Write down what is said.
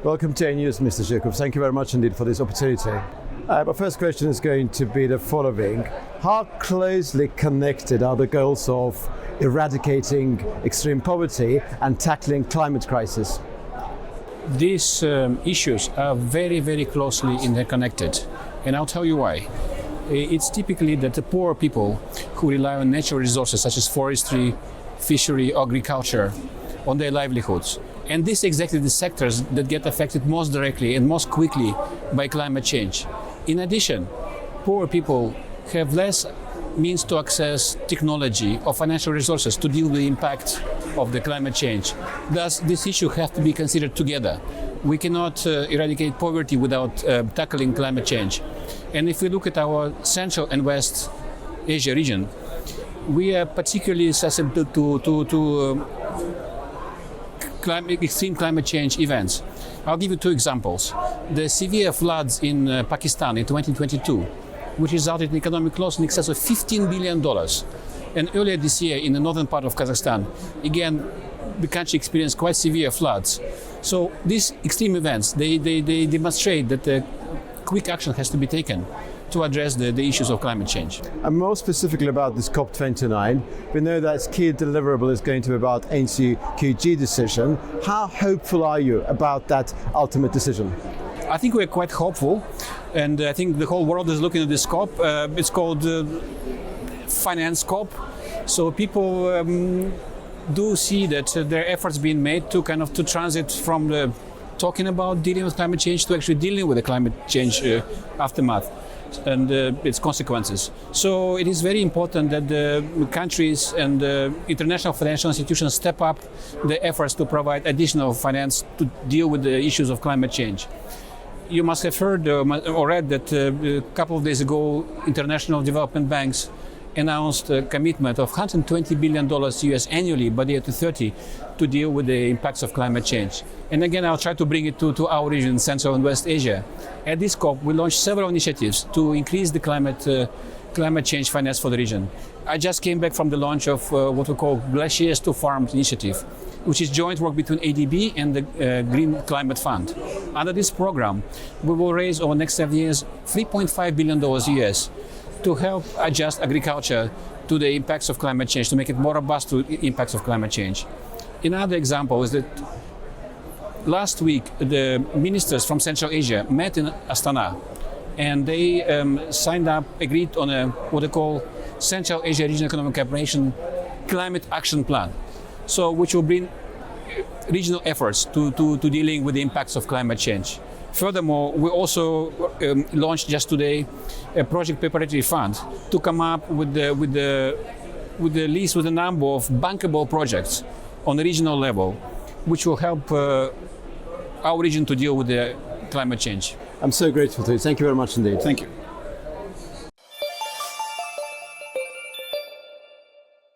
Welcome to News, Mr. Zhukov. Thank you very much indeed for this opportunity. My first question is going to be the following. How closely connected are the goals of eradicating extreme poverty and tackling climate crisis? These issues are very, very closely interconnected, and I'll tell you why. It's typically that the poor people who rely on natural resources such as forestry, fishery, agriculture, on their livelihoods. And these exactly the sectors that get affected most directly and most quickly by climate change. In addition, poor people have less means to access technology or financial resources to deal with the impact of the climate change. Thus, this issue has to be considered together. We cannot eradicate poverty without tackling climate change. And if we look at our Central and West Asia region, we are particularly susceptible to extreme climate change events. I'll give you two examples. The severe floods in Pakistan in 2022, which resulted in economic loss in excess of $15 billion. And earlier this year in the northern part of Kazakhstan, again, the country experienced quite severe floods. So these extreme events, they demonstrate that quick action has to be taken to address the issues of climate change. And more specifically about this COP29, we know that its key deliverable is going to be about NCQG decision. How hopeful are you about that ultimate decision? I think we're quite hopeful, and I think the whole world is looking at this COP. It's called Finance COP. So people do see that there are efforts being made to transit from the talking about dealing with climate change to actually dealing with the climate change aftermath and its consequences. So it is very important that the countries and the international financial institutions step up the efforts to provide additional finance to deal with the issues of climate change. You must have heard or read that a couple of days ago, international development banks announced a commitment of $120 billion US annually by the year 2030 to deal with the impacts of climate change. And again, I'll try to bring it to our region, Central and West Asia. At this COP, we launched several initiatives to increase the climate change finance for the region. I just came back from the launch of what we call Glaciers to Farms initiative, which is joint work between ADB and the Green Climate Fund. Under this program, we will raise over the next 7 years $3.5 billion US to help adjust agriculture to the impacts of climate change, to make it more robust to the impacts of climate change. Another example is that last week the ministers from Central Asia met in Astana, and they agreed on what they call Central Asia Regional Economic Cooperation Climate Action Plan, so which will bring regional efforts to dealing with the impacts of climate change. Furthermore, we also launched just today a project preparatory fund to come up with a number of bankable projects on the regional level, which will help our region to deal with the climate change. I'm so grateful to you. Thank you very much indeed. Thank you.